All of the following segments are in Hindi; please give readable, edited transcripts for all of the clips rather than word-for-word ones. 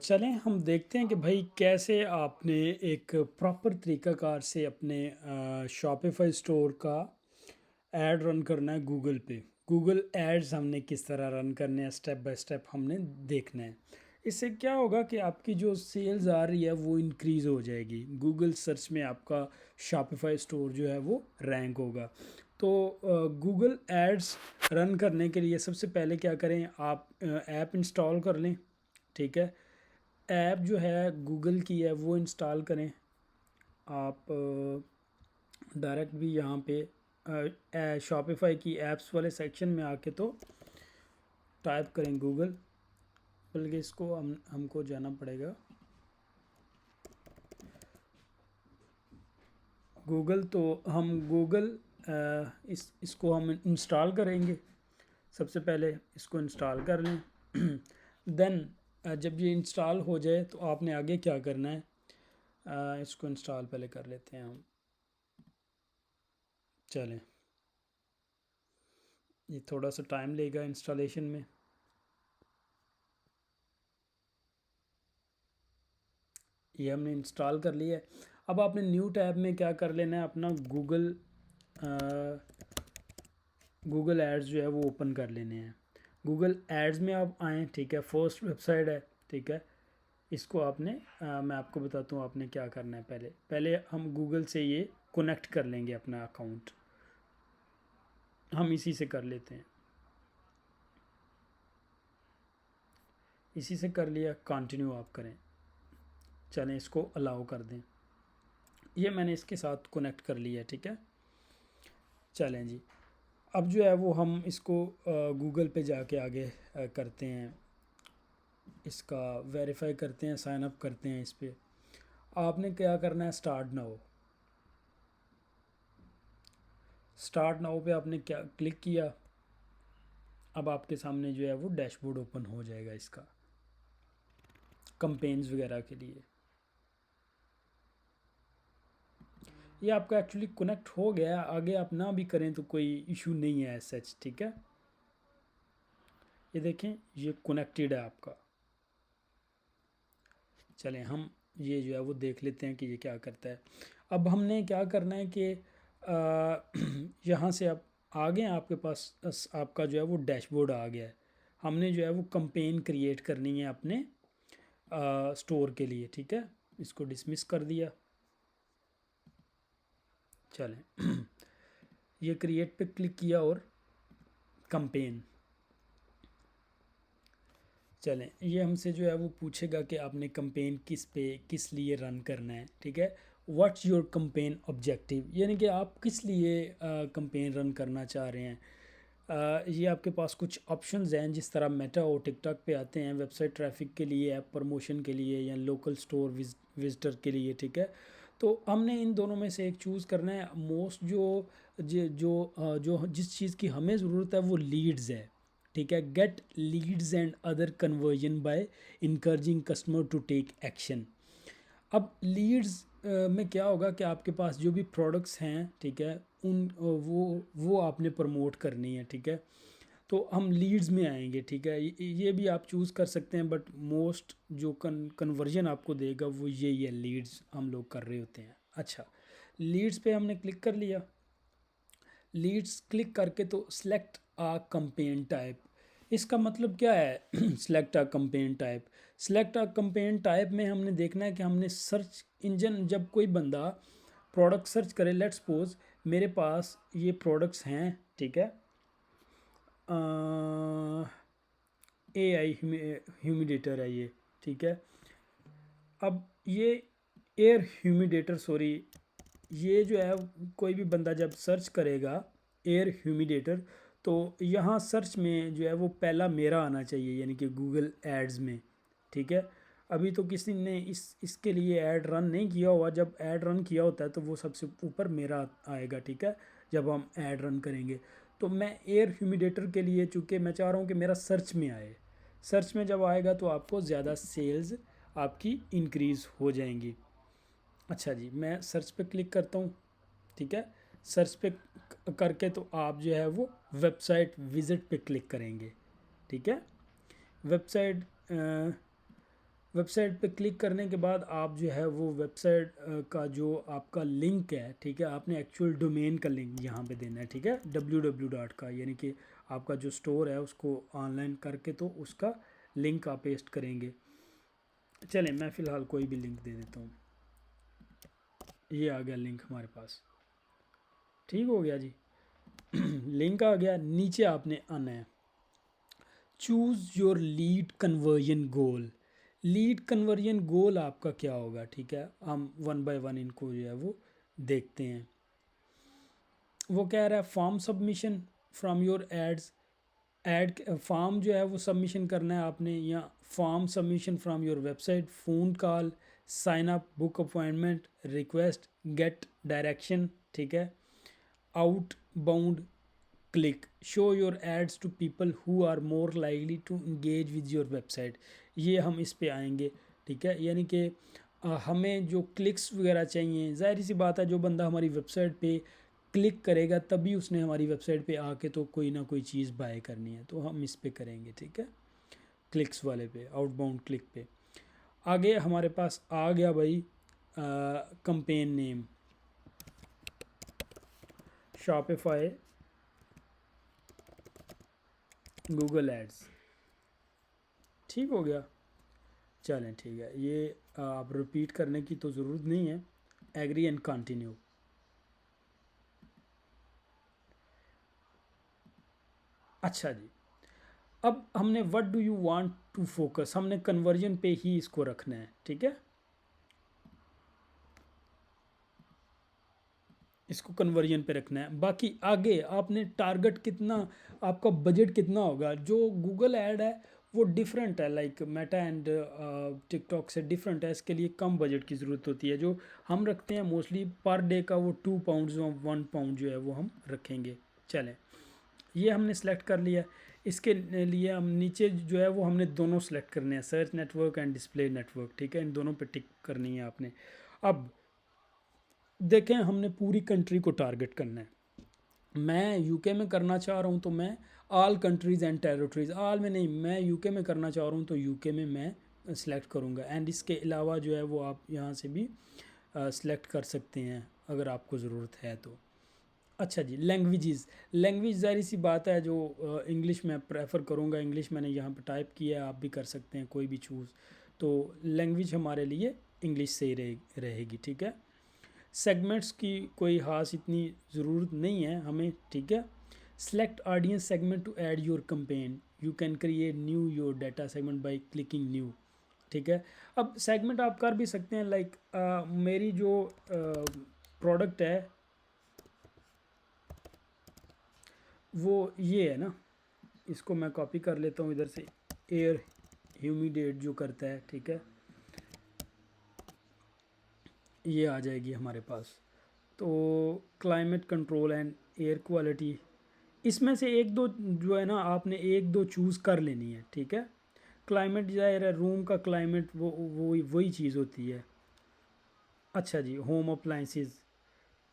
चलें हम देखते हैं कि भाई कैसे आपने एक प्रॉपर तरीक़ाकार से अपने शॉपिफ़ाई स्टोर का ऐड रन करना है गूगल पे। गूगल एड्स हमने किस तरह रन करने हैं, स्टेप बाय स्टेप हमने देखना है। इससे क्या होगा कि आपकी जो सेल्स आ रही है वो इंक्रीज़ हो जाएगी। गूगल सर्च में आपका शॉपिफ़ाई स्टोर जो है वो रैंक होगा। तो गूगल एड्स रन करने के लिए सबसे पहले क्या करें, आप ऐप इंस्टॉल कर लें। ठीक है, ऐप जो है गूगल की है वो इंस्टॉल करें। आप डायरेक्ट भी यहाँ पे शॉपिफ़ाई की ऐप्स वाले सेक्शन में आके तो टाइप करें गूगल, बल्कि इसको हमको जाना पड़ेगा गूगल। तो हम गूगल इसको हम इंस्टॉल करेंगे। सबसे पहले इसको इंस्टॉल कर लें। देन जब ये इंस्टॉल हो जाए तो आपने आगे क्या करना है, इसको इंस्टॉल पहले कर लेते हैं हम। चलें, ये थोड़ा सा टाइम लेगा इंस्टॉलेशन में। ये हमने इंस्टॉल कर लिया है। अब आपने न्यू टैब में क्या कर लेना है, अपना गूगल एड्स जो है वो ओपन कर लेने हैं। गूगल एड्स में आप आएँ, ठीक है, फर्स्ट वेबसाइट है, ठीक है। इसको आपने मैं आपको बताता हूँ आपने क्या करना है। पहले पहले हम गूगल से ये कनेक्ट कर लेंगे अपना अकाउंट, हम इसी से कर लेते हैं। इसी से कर लिया, कंटिन्यू आप करें। चलें, इसको अलाउ कर दें। ये मैंने इसके साथ कनेक्ट कर लिया, ठीक है। चलें जी, अब जो है वो हम इसको गूगल पे जाके आगे करते हैं, इसका वेरीफाई करते हैं, साइन अप करते हैं इस पर। आपने क्या करना है, स्टार्ट नाउ। स्टार्ट नाउ पे आपने क्या क्लिक किया। अब आपके सामने जो है वो डैशबोर्ड ओपन हो जाएगा इसका, कंपेन्स वगैरह के लिए। ये आपका एक्चुअली कनेक्ट हो गया, आगे आप ना भी करें तो कोई इशू नहीं है सच, ठीक है। ये देखें, ये कनेक्टेड है आपका। चलें, हम ये जो है वो देख लेते हैं कि ये क्या करता है। अब हमने क्या करना है कि यहाँ से आप आगे आपके पास आपका जो है वो डैशबोर्ड आ गया है। हमने जो है वो कंपेन क्रिएट करनी है अपने स्टोर के लिए, ठीक है। इसको डिसमिस कर दिया। चलें, ये क्रिएट पे क्लिक किया और कंपेन। चलें, ये हमसे जो है वो पूछेगा कि आपने कंपेन किस लिए रन करना है, ठीक है। व्हाट्स योर कंपेन ऑब्जेक्टिव, यानी कि आप किस लिए कंपेन रन करना चाह रहे हैं। ये आपके पास कुछ ऑप्शंस हैं, जिस तरह मेटा और टिकटॉक पे आते हैं, वेबसाइट ट्रैफिक के लिए, ऐप प्रमोशन के लिए, या लोकल स्टोर विजिटर के लिए, ठीक है। तो हमने इन दोनों में से एक चूज़ करना है। मोस्ट जो जिस चीज़ की हमें ज़रूरत है वो लीड्स है, ठीक है। Get leads and other conversion by encouraging customer to take action. अब लीड्स में क्या होगा कि आपके पास जो भी प्रोडक्ट्स हैं, ठीक है, उन वो आपने प्रमोट करनी है, ठीक है। तो हम लीड्स में आएंगे, ठीक है। ये भी आप चूज़ कर सकते हैं, बट मोस्ट जो कन्वर्जन आपको देगा वो यही है, लीड्स हम लोग कर रहे होते हैं। अच्छा, लीड्स पे हमने क्लिक कर लिया। लीड्स क्लिक करके तो सिलेक्ट आ कंपेन टाइप, इसका मतलब क्या है सिलेक्ट आ कंपेन टाइप। सिलेक्ट आ कंपेन टाइप में हमने देखना है कि हमने सर्च इंजन, जब कोई बंदा प्रोडक्ट सर्च करे, लेट्स सपोज मेरे पास ये प्रोडक्ट्स हैं, ठीक है। AI ह्यूमिडेटर है ये, ठीक है। अब ये एयर ह्यूमिडेटर, सॉरी, ये जो है कोई भी बंदा जब सर्च करेगा एयर ह्यूमिडेटर, तो यहाँ सर्च में जो है वो पहला मेरा आना चाहिए, यानी कि गूगल एड्स में, ठीक है। अभी तो किसी ने इसके लिए ऐड रन नहीं किया हुआ। जब ऐड रन किया होता है तो वो सबसे ऊपर मेरा आएगा, ठीक है, जब हम ऐड रन करेंगे। तो मैं एयर ह्यूमिडेटर के लिए, चूँकि मैं चाह रहा हूँ कि मेरा सर्च में आए, सर्च में जब आएगा तो आपको ज़्यादा सेल्स आपकी इंक्रीज़ हो जाएंगी। अच्छा जी, मैं सर्च पे क्लिक करता हूँ, ठीक है। सर्च पे करके तो आप जो है वो वेबसाइट विज़िट पे क्लिक करेंगे, ठीक है। वेबसाइट वेबसाइट पे क्लिक करने के बाद आप जो है वो वेबसाइट का जो आपका लिंक है, ठीक है, आपने एक्चुअल डोमेन का लिंक यहाँ पे देना है, ठीक है, www का, यानी कि आपका जो स्टोर है उसको ऑनलाइन करके तो उसका लिंक आप पेस्ट करेंगे। चलें, मैं फ़िलहाल कोई भी लिंक दे देता हूँ। ये आ गया लिंक हमारे पास, ठीक हो गया जी। लिंक आ गया, नीचे आपने आना है, choose your lead conversion goal. Lead conversion goal आपका क्या होगा, ठीक है, हम वन बाय वन इनको जो है वो देखते हैं। वो कह रहा है form submission from your ads, ad form जो है वो सबमिशन करना है आपने, या form submission from your website, phone call, sign up, book appointment, request, get direction, ठीक है, outbound click, show your ads to people who are more likely to engage with your website. ये हम इस पे आएंगे, ठीक है, यानी कि हमें जो क्लिक्स वगैरह चाहिए, ज़ाहिर सी बात है जो बंदा हमारी वेबसाइट पे क्लिक करेगा तभी उसने हमारी वेबसाइट पे आके तो कोई ना कोई चीज़ बाय करनी है, तो हम इस पे करेंगे, ठीक है, क्लिक्स वाले पे, आउटबाउंड क्लिक पे। आगे हमारे पास आ गया भाई campaign name, Shopify, Google ads, ठीक हो गया। चलें ठीक है, ये आप रिपीट करने की तो ज़रूरत नहीं है, एग्री एंड कंटिन्यू। अच्छा जी, अब हमने what do you want to focus, हमने कन्वर्जन पे ही इसको रखना है, ठीक है, इसको कन्वर्जन पे रखना है। बाकी आगे आपने टारगेट कितना, आपका बजट कितना होगा। जो गूगल ऐड है वो डिफरेंट है, लाइक मेटा एंड टिकटॉक से डिफरेंट है, इसके लिए कम बजट की ज़रूरत होती है। जो हम रखते हैं मोस्टली पर डे का वो 2 पाउंड और 1 पाउंड जो है वो हम रखेंगे। चलें, ये हमने सेलेक्ट कर लिया। इसके लिए हम नीचे जो है वो हमने दोनों सेलेक्ट करने हैं, search network and display network, ठीक है, इन दोनों पे टिक करनी है आपने। अब देखें, हमने पूरी कंट्री को टारगेट करना है। मैं यूके में करना चाह रहा हूँ तो मैं all countries and territories, all में नहीं, मैं यूके में करना चाह रहा हूँ तो यूके में मैं सिलेक्ट करूँगा। एंड इसके अलावा जो है वो आप यहाँ से भी सिलेक्ट कर सकते हैं अगर आपको ज़रूरत है तो। अच्छा जी, लैंग्वेजेस, लैंग्वेज ज़ाहिर सी बात है जो इंग्लिश मैं प्रेफर करूँगा, इंग्लिश मैंने यहाँ पर टाइप किया है, आप भी कर सकते हैं कोई भी चूज़। तो लैंग्वेज हमारे लिए इंग्लिश सही रहेगी, ठीक है। सेगमेंट्स की कोई ख़ास इतनी ज़रूरत नहीं है हमें, ठीक है। Select audience segment to add your campaign, you can create new your data segment by clicking new, ठीक है। अब सेगमेंट आप कर भी सकते हैं, लाइक मेरी जो प्रोडक्ट है वो ये है ना, इसको मैं कॉपी कर लेता हूँ इधर से, एयर ह्यूमिडेट जो करता है, ठीक है, ये आ जाएगी हमारे पास। तो climate control and air quality, इसमें से एक दो जो है ना आपने एक दो चूज़ कर लेनी है, ठीक है। क्लाइमेट ज़ाहिर है रूम का क्लाइमेट वो वही चीज़ होती है। अच्छा जी, होम अप्लाइंसेस,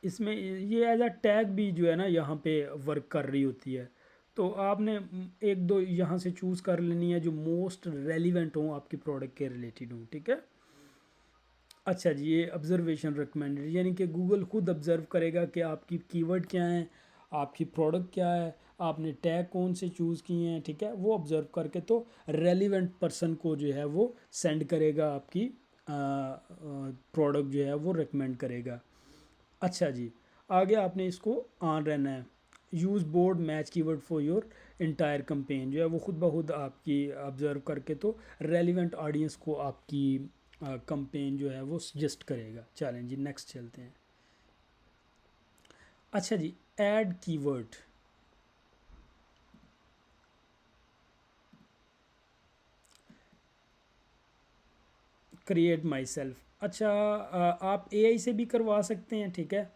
इसमें ये एज अ टैग भी जो है ना यहाँ पे वर्क कर रही होती है। तो आपने एक दो यहाँ से चूज़ कर लेनी है जो मोस्ट रेलिवेंट हो आपकी प्रोडक्ट के रिलेटेड हो, ठीक है। अच्छा जी, ये ऑब्जर्वेशन रिकमेंडेड, यानी कि गूगल खुद ऑब्ज़र्व करेगा कि आपकी कीवर्ड क्या है, आपकी प्रोडक्ट क्या है, आपने टैग कौन से चूज़ किए हैं, ठीक है, वो ऑब्ज़र्व करके तो रेलिवेंट पर्सन को जो है वो सेंड करेगा, आपकी प्रोडक्ट जो है वो रिकमेंड करेगा। अच्छा जी, आगे आपने इसको ऑन रहना है। Use board match keyword for your entire campaign, जो है वो खुद ब खुद आपकी ऑब्ज़र्व करके तो रेलिवेंट ऑडियंस को आपकी कंपेन जो है वो सजेस्ट करेगा। चलें जी, नेक्स्ट चलते हैं। अच्छा जी, add keyword, create my self. अच्छा, आप एआई से भी करवा सकते हैं, ठीक है,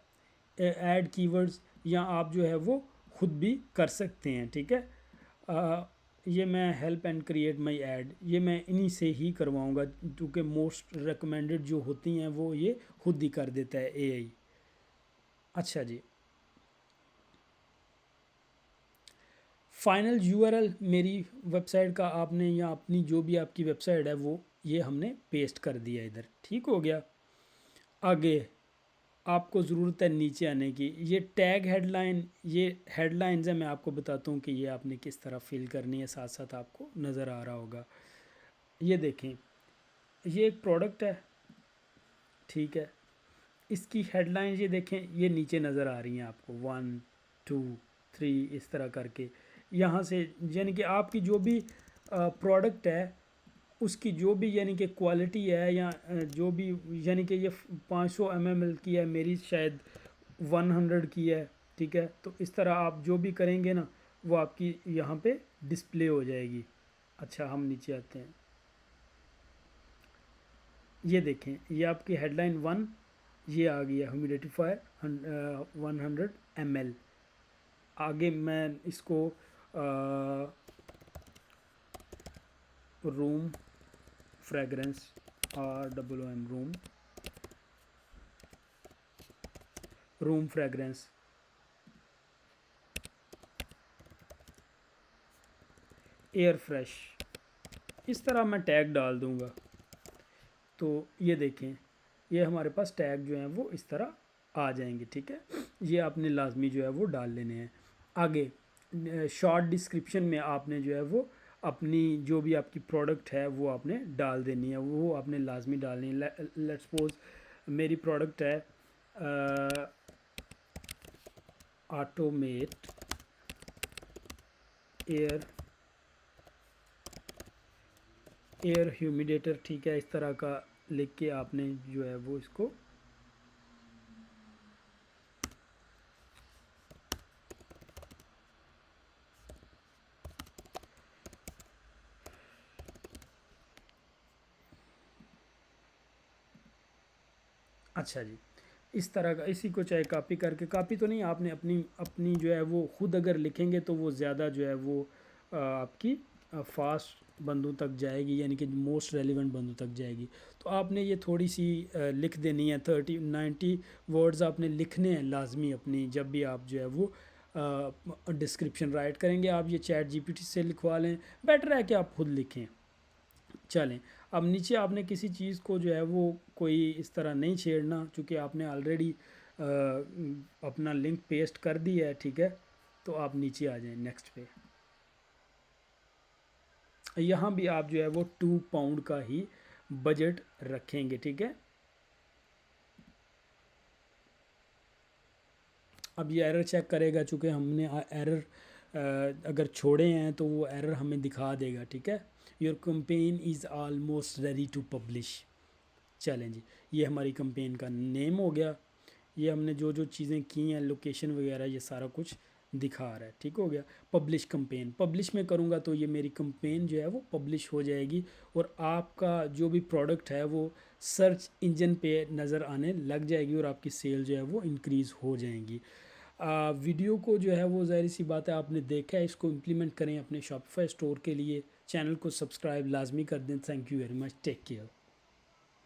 ऐड कीवर्ड्स, या आप जो है वो खुद भी कर सकते हैं, ठीक है। ये मैं help and create my add, ये मैं इन्हीं से ही करवाऊँगा क्योंकि मोस्ट रिकमेंडेड जो होती हैं वो ये खुद ही कर देता है एआई। अच्छा जी, फाइनल यूआरएल मेरी वेबसाइट का आपने, या अपनी जो भी आपकी वेबसाइट है वो ये हमने पेस्ट कर दिया इधर, ठीक हो गया। आगे आपको ज़रूरत है नीचे आने की, ये टैग हेडलाइन, ये हेडलाइंस है, मैं आपको बताता हूँ कि ये आपने किस तरह फिल करनी है, साथ साथ आपको नज़र आ रहा होगा। ये देखें, ये एक प्रोडक्ट है, ठीक है, इसकी हेडलाइन ये देखें, ये नीचे नज़र आ रही हैं आपको 1 2 3 इस तरह करके। यहाँ से यानी कि आपकी जो भी प्रोडक्ट है उसकी जो भी यानी कि क्वालिटी है या जो भी, यानी कि ये 500 ml की है, मेरी शायद 100 की है, ठीक है। तो इस तरह आप जो भी करेंगे ना वो आपकी यहाँ पे डिस्प्ले हो जाएगी। अच्छा, हम नीचे आते हैं, ये देखें, ये आपकी हेडलाइन 1, ये आ गया ह्यूमिडिफायर 100 ml। आगे मैं इसको room fragrance ROOM room fragrance air fresh, इस तरह मैं टैग डाल दूंगा। तो ये देखें, ये हमारे पास टैग जो हैं वो इस तरह आ जाएंगे, ठीक है। ये आपने लाजमी जो है वो डाल लेने हैं। आगे शॉर्ट डिस्क्रिप्शन में आपने जो है वो अपनी जो भी आपकी प्रोडक्ट है वो आपने डाल देनी है, वो आपने लाजमी डालनी है। लेट्स सपोज मेरी प्रोडक्ट है ऑटोमेट एयर ह्यूमिडेटर, ठीक है, इस तरह का लिख के आपने जो है वो इसको अच्छा जी, इस तरह का, इसी को चाहे कॉपी करके, कॉपी तो नहीं, आपने अपनी अपनी जो है वो खुद अगर लिखेंगे तो वो ज़्यादा जो है वो आपकी फास्ट बंदों तक जाएगी, यानी कि मोस्ट रेलिवेंट बंदों तक जाएगी। तो आपने ये थोड़ी सी लिख देनी है, 30-90 वर्ड्स आपने लिखने हैं लाजमी अपनी, जब भी आप जो है वो डिस्क्रिप्शन राइट करेंगे। आप ये चैट GPT से लिखवा लें, बेटर है कि आप खुद लिखें। चलें, अब नीचे आपने किसी चीज़ को जो है वो कोई इस तरह नहीं छेड़ना, चूँकि आपने ऑलरेडी अपना लिंक पेस्ट कर दिया है, ठीक है। तो आप नीचे आ जाएं नेक्स्ट पे, यहाँ भी आप जो है वो 2 पाउंड का ही बजट रखेंगे, ठीक है। अब ये एरर चेक करेगा, चूँकि हमने एरर अगर छोड़े हैं तो वो एरर हमें दिखा देगा, ठीक है। Your campaign is almost ready to publish. चलें जी, ये हमारी कंपेन का नेम हो गया, ये हमने जो जो चीज़ें की हैं, लोकेशन वगैरह, ये सारा कुछ दिखा रहा है, ठीक हो गया। पब्लिश कंपेन, पब्लिश में करूँगा तो ये मेरी कंपेन जो है वो पब्लिश हो जाएगी, और आपका जो भी प्रोडक्ट है वो सर्च इंजन पे नज़र आने लग जाएगी, और आपकी सेल जो है वो इंक्रीज़ हो जाएंगी। वीडियो को जो है वो ज़ाहिर सी बात है आपने देखा है, इसको इम्प्लीमेंट करें अपने शॉपिफाई स्टोर के लिए। चैनल को सब्सक्राइब लाजमी कर दें। Thank you very much, take care.